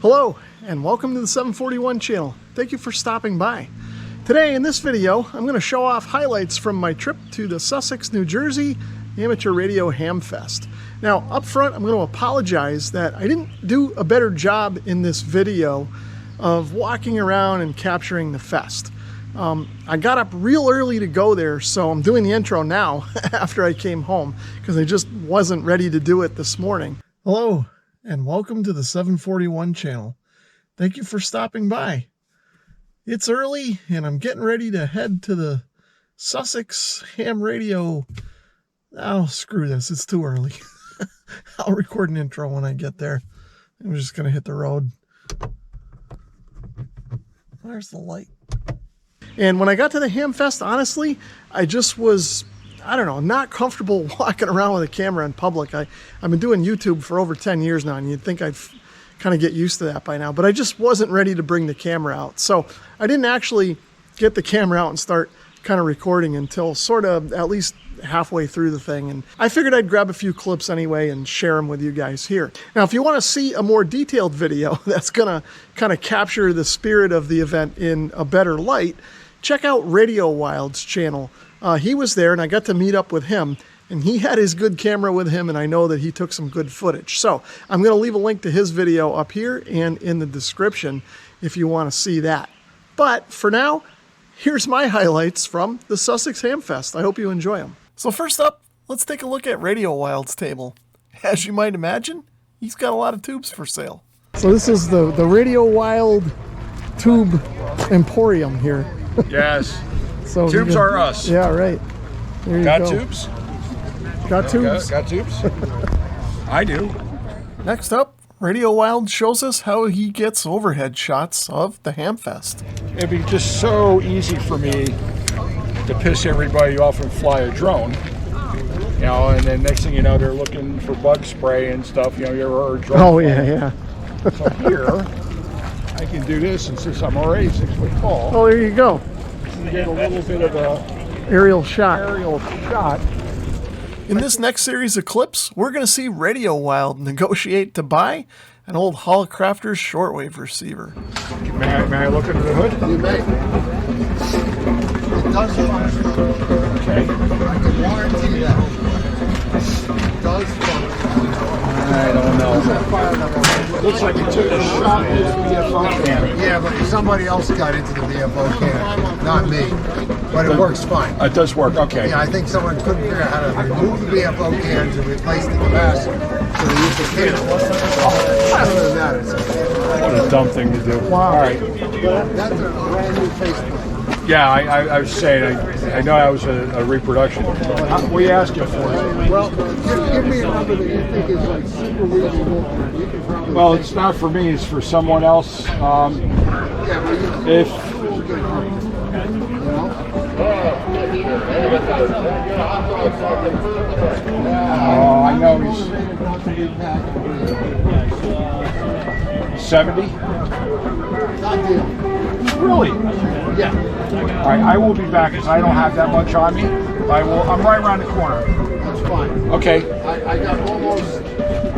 Hello and welcome to the 741 channel. Thank you for stopping by. Today in this video I'm going to show off highlights from my trip to the Sussex, New Jersey Amateur Radio Hamfest. Now up front I'm going to apologize that I didn't do a better job in this video of walking around and capturing the fest. I got up real early to go there, so I'm doing the intro now after I came home because I just wasn't ready to do it this morning. Hello and welcome to the 741 channel. Thank you for stopping by. It's early and I'm getting ready to head to the Sussex Ham Radio. Oh, screw this, it's too early. I'll record an intro when I get there. I'm just gonna hit the road. Where's the light? And when I got to the Hamfest, honestly, I just was, I don't know, not comfortable walking around with a camera in public. I've been doing YouTube for over 10 years now, and you'd think I'd kind of get used to that by now, but I just wasn't ready to bring the camera out. So I didn't actually get the camera out and start kind of recording until sort of at least halfway through the thing. And I figured I'd grab a few clips anyway and share them with you guys here. Now, if you want to see a more detailed video that's going to kind of capture the spirit of the event in a better light, check out Radiowild's channel. He was there and I got to meet up with him, and he had his good camera with him, and I know that he took some good footage. So I'm going to leave a link to his video up here and in the description if you want to see that. But for now, here's my highlights from the Sussex Hamfest. I hope you enjoy them. So first up, let's take a look at Radiowild's table. As you might imagine, he's got a lot of tubes for sale. So this is the Radiowild tube emporium here. Yes. So tubes are us. Yeah, right. There you got go. Tubes? Got tubes? Got tubes? I do. Next up, Radiowild shows us how he gets overhead shots of the Hamfest. It'd be just so easy for me to piss everybody off and fly a drone. You know, and then next thing you know, they're looking for bug spray and stuff. You know, you ever heard drone? Oh, yeah. So here, I can do this, and since I'm already 6 foot tall, Oh, there you go. you get a little bit of a Aerial shot. In this next series of clips, we're going to see Radiowild negotiate to buy an old Hallicrafters shortwave receiver. May I look under the hood? You may. It does function. Okay. I can guarantee that. It does function. I don't know. Looks like you took a shot at this VFO can. Yeah, but somebody else got into the VFO can, not me. But it works fine. It does work, okay. Yeah, I think someone couldn't figure out how to remove the VFO cans and replace the capacitor, so they used the can. Other than that, it's okay. What a dumb thing to do. Wow. All right. That's a brand new faceplate. Yeah, I was saying, I know that was a reproduction. What are you asking for? Well, give me a number that you think is like super reasonable. You can probably Well, it's not for me, it's for someone else. yeah, but you If I know he's 70. not deal. Really? Yeah. All right, I will be back because I don't have that much on me. I'm right around the corner. That's fine. Okay. I got almost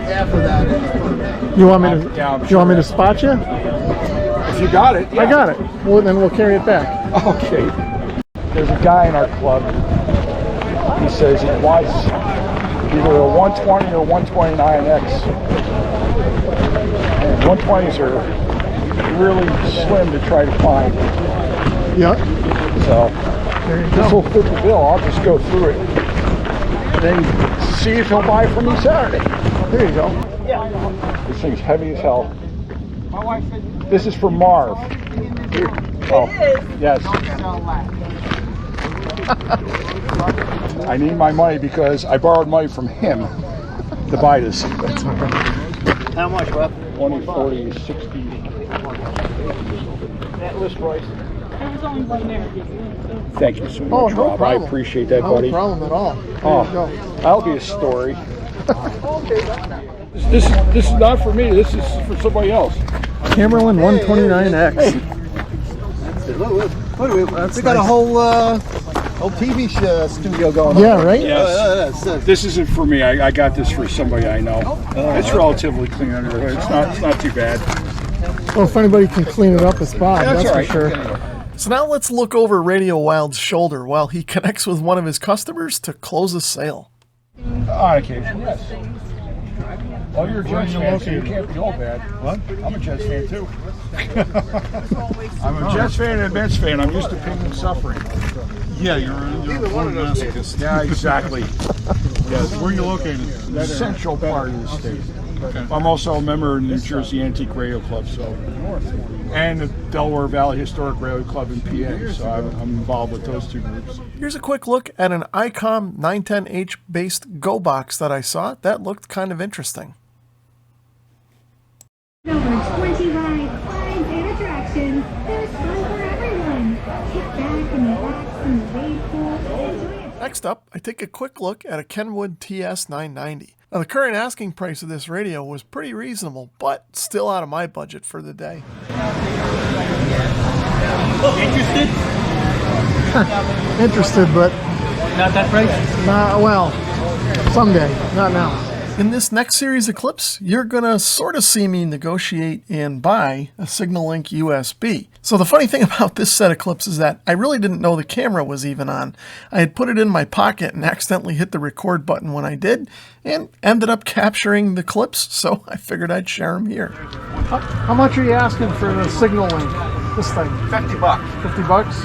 half of that in the front. You want me to? Yeah, I'm you want me to spot you? If you got it, yeah. I got it. Well, then we'll carry it back. Okay. There's a guy in our club. He says he wants either a 120 or 129X. And 120s are really slim to try to find. Yeah. So There you this go. will fit the bill. I'll just go through it. Then see if he'll buy from me Saturday. There you go. This thing's heavy as hell. This is for Marv. Oh, yes. I need my money because I borrowed money from him to buy this. How much, Rob? 20, 40, 60. That list price. There was only one there. Thank you so much, Oh, no Rob. problem. I appreciate that, No buddy. problem at all. There you Oh, go. that'll be a story. This is not for me. This is for somebody else. Camerlin 129X. Hey. We got a whole TV studio going on. Yeah, right? Yes. This isn't for me. I got this for somebody I know. It's relatively clean under the hood. It's not too bad. Well, if anybody can clean it up, it's Bob, That's that's all for right. sure. So now let's look over Radiowild's shoulder while he connects with one of his customers to close a sale. On occasion, yes. Well, you're a Jets fan, so you can't be all bad. What? I'm a Jets fan, too. I'm a Jets fan and a Mets fan. I'm used to pain and suffering. Yeah, you're a masochist. Yeah, exactly. Yes. Where are you located? The central part of the state. Okay. I'm also a member of the New Jersey Antique Radio Club, and the Delaware Valley Historic Radio Club in PA, so I'm involved with those two groups. Here's a quick look at an Icom 910H based Go box that I saw. That looked kind of interesting. Over 20 rides, slides, and attractions. There's fun for everyone. Kick back and relax in the wave pool and enjoy it. Next up, I take a quick look at a Kenwood TS-990. Now, the current asking price of this radio was pretty reasonable, but still out of my budget for the day. Interested? Interested, but Not that price? well, someday, not now. In this next series of clips, you're gonna sort of see me negotiate and buy a SignalLink USB. So the funny thing about this set of clips is that I really didn't know the camera was even on. I had put it in my pocket and accidentally hit the record button when I did, and ended up capturing the clips, so I figured I'd share them here. How much are you asking for the SignalLink? This thing? 50 bucks. 50 bucks?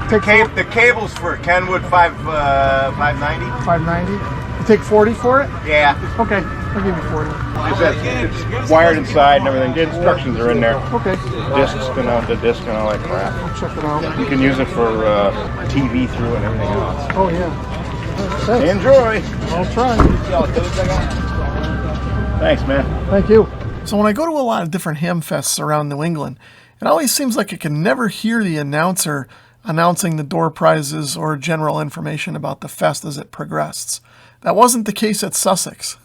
The cable's for Kenwood 590. 590? You take 40 for it? Yeah. Okay, I'll give you 40. It's wired inside and everything. The instructions are in there. Okay, Discs and all the disc and all that crap. I'll check it out. You can use it for TV through and everything else. Oh yeah. Thanks. Enjoy. I'll try. Thanks, man. Thank you. So when I go to a lot of different ham fests around New England, it always seems like I can never hear the announcer announcing the door prizes or general information about the fest as it progressed. That wasn't the case at Sussex.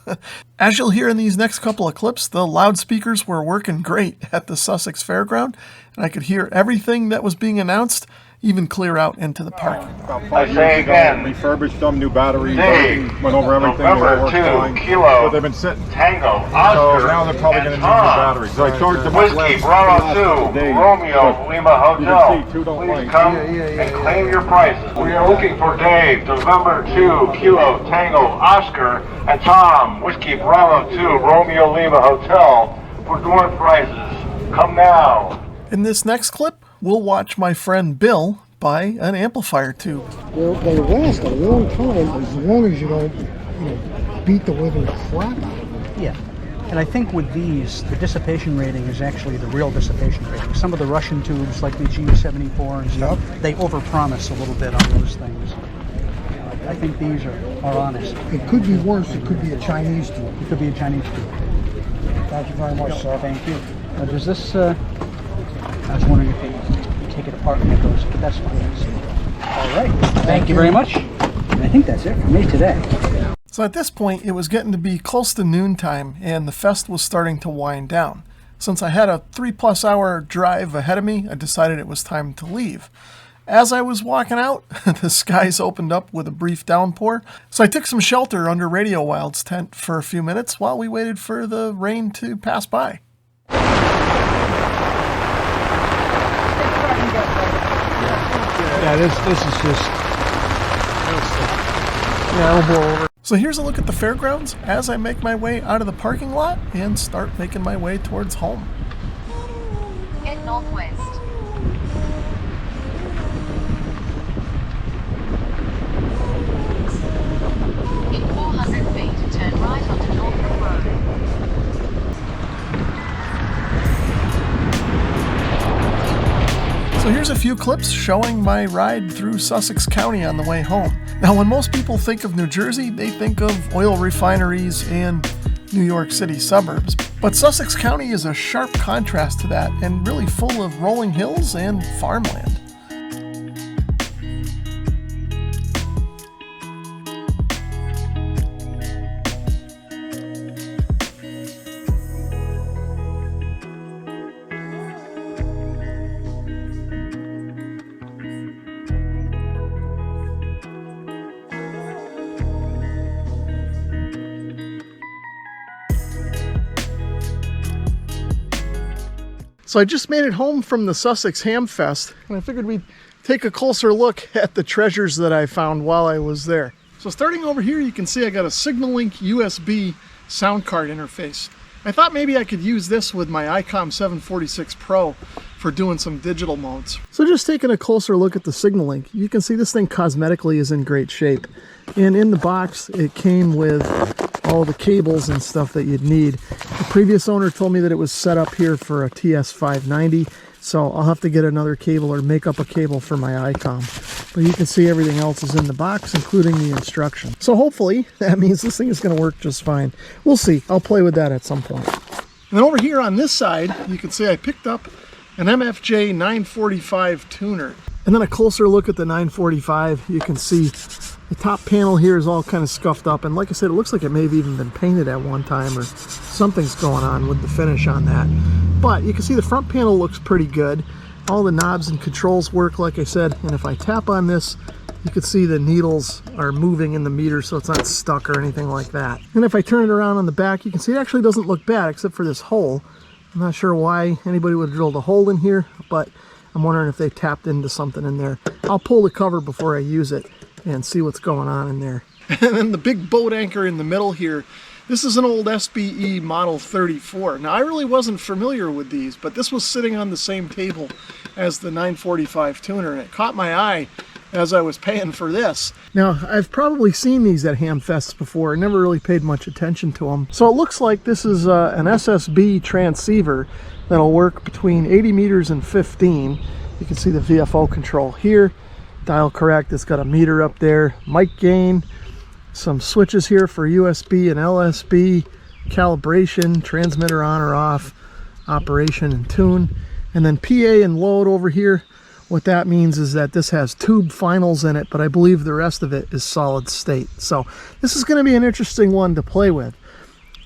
As you'll hear in these next couple of clips, the loudspeakers were working great at the Sussex Fairground, and I could hear everything that was being announced, even clear out into the parking. I say again, refurbished them, new batteries, everything, went over everything. November 2, Kilo, But they've been sitting. Tango, So Oscar, now they're probably going to and need new Tom. batteries. So I charged them Whiskey, Bravo 2, Romeo, Lima Hotel. You can see, two don't Please like. come and claim your prices. We are looking for Dave, November 2, Kilo, Tango, Oscar, and Tom, Whiskey, Bravo 2, Romeo, Lima Hotel for door prizes. Come now. In this next clip, we'll watch my friend Bill buy an amplifier tube. They last a long time as long as you don't, beat the living crap out of them. Yeah. And I think with these, the dissipation rating is actually the real dissipation rating. Some of the Russian tubes, like the G74 and stuff, they overpromise a little bit on those things. I think these are honest. It could be worse. It could be a Chinese tube. It could be a Chinese tube. Thank you very much, sir. Thank you. Does this, I was wondering if you take it apart and get those, but that's fine. All right. Thank you very much. And I think that's it for me today. So at this point, it was getting to be close to noontime, and the fest was starting to wind down. Since I had a 3+ hour drive ahead of me, I decided it was time to leave. As I was walking out, the skies opened up with a brief downpour, so I took some shelter under Radiowild's tent for a few minutes while we waited for the rain to pass by. Yeah, this is just... Yeah, it'll blow over. So here's a look at the fairgrounds as I make my way out of the parking lot and start making my way towards home. Head northwest. In 400 feet, turn right onto Downpour Road. So here's a few clips showing my ride through Sussex County on the way home. Now, when most people think of New Jersey, they think of oil refineries and New York City suburbs. But Sussex County is a sharp contrast to that and really full of rolling hills and farmland. So I just made it home from the Sussex Hamfest, and I figured we'd take a closer look at the treasures that I found while I was there. So starting over here, you can see I got a SignalLink USB sound card interface. I thought maybe I could use this with my Icom 746 Pro for doing some digital modes. So just taking a closer look at the SignalLink, you can see this thing cosmetically is in great shape. And in the box, it came with all the cables and stuff that you'd need. The previous owner told me that it was set up here for a TS-990, so I'll have to get another cable or make up a cable for my Icom. But you can see everything else is in the box, including the instructions. So hopefully that means this thing is going to work just fine. We'll see. I'll play with that at some point. And then over here on this side, you can see I picked up an MFJ 945 tuner. And then a closer look at the 945, you can see the top panel here is all kind of scuffed up. And like I said, it looks like it may have even been painted at one time, or something's going on with the finish on that. But you can see the front panel looks pretty good. All the knobs and controls work, like I said. And if I tap on this, you can see the needles are moving in the meter, so it's not stuck or anything like that. And if I turn it around on the back, you can see it actually doesn't look bad, except for this hole. I'm not sure why anybody would have drilled a hole in here, but I'm wondering if they tapped into something in there. I'll pull the cover before I use it and see what's going on in there. And then the big boat anchor in the middle here, this is an old SBE Model 34. Now I really wasn't familiar with these, but this was sitting on the same table as the 945 tuner, and it caught my eye as I was paying for this. Now, I've probably seen these at Hamfests before. I never really paid much attention to them. So it looks like this is an SBE transceiver that'll work between 80 meters and 15. You can see the VFO control here. Dial correct, it's got a meter up there. Mic gain, some switches here for USB and LSB, calibration, transmitter on or off, operation and tune. And then PA and load over here. What that means is that this has tube finals in it, but I believe the rest of it is solid state. So this is going to be an interesting one to play with.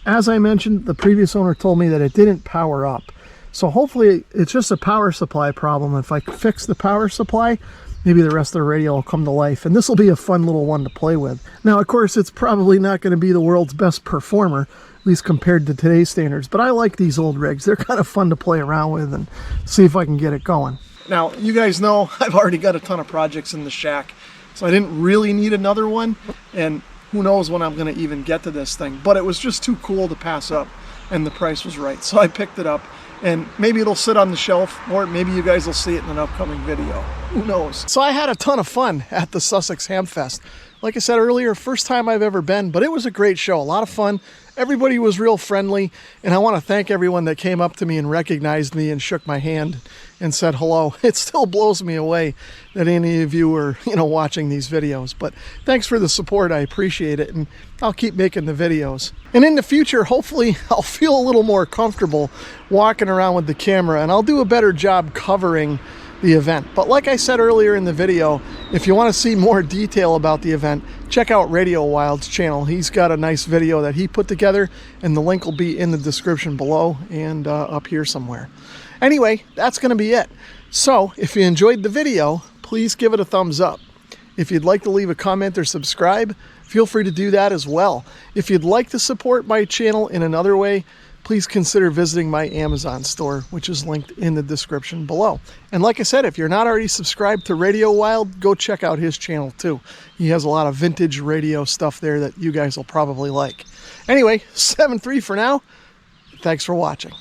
As I mentioned, the previous owner told me that it didn't power up. So hopefully it's just a power supply problem. If I fix the power supply, maybe the rest of the radio will come to life, and this will be a fun little one to play with. Now, of course, it's probably not going to be the world's best performer, at least compared to today's standards, but I like these old rigs. They're kind of fun to play around with and see if I can get it going. Now, you guys know I've already got a ton of projects in the shack, so I didn't really need another one, and who knows when I'm going to even get to this thing. But it was just too cool to pass up, and the price was right, so I picked it up. And maybe it'll sit on the shelf, or maybe you guys will see it in an upcoming video. Who knows? So I had a ton of fun at the Sussex Hamfest. Like I said earlier, first time I've ever been, but it was a great show. A lot of fun. Everybody was real friendly, and I want to thank everyone that came up to me and recognized me and shook my hand and said hello. It still blows me away that any of you are, watching these videos. But thanks for the support. I appreciate it, and I'll keep making the videos. And in the future, hopefully, I'll feel a little more comfortable walking around with the camera, and I'll do a better job covering the event. But like I said earlier in the video, if you want to see more detail about the event, check out Radiowild's channel. He's got a nice video that he put together, and the link will be in the description below and up here somewhere. Anyway, that's going to be it. So if you enjoyed the video, please give it a thumbs up. If you'd like to leave a comment or subscribe, feel free to do that as well. If you'd like to support my channel in another way, please consider visiting my Amazon store, which is linked in the description below. And like I said, if you're not already subscribed to Radiowild, go check out his channel too. He has a lot of vintage radio stuff there that you guys will probably like. Anyway, 7-3 for now. Thanks for watching.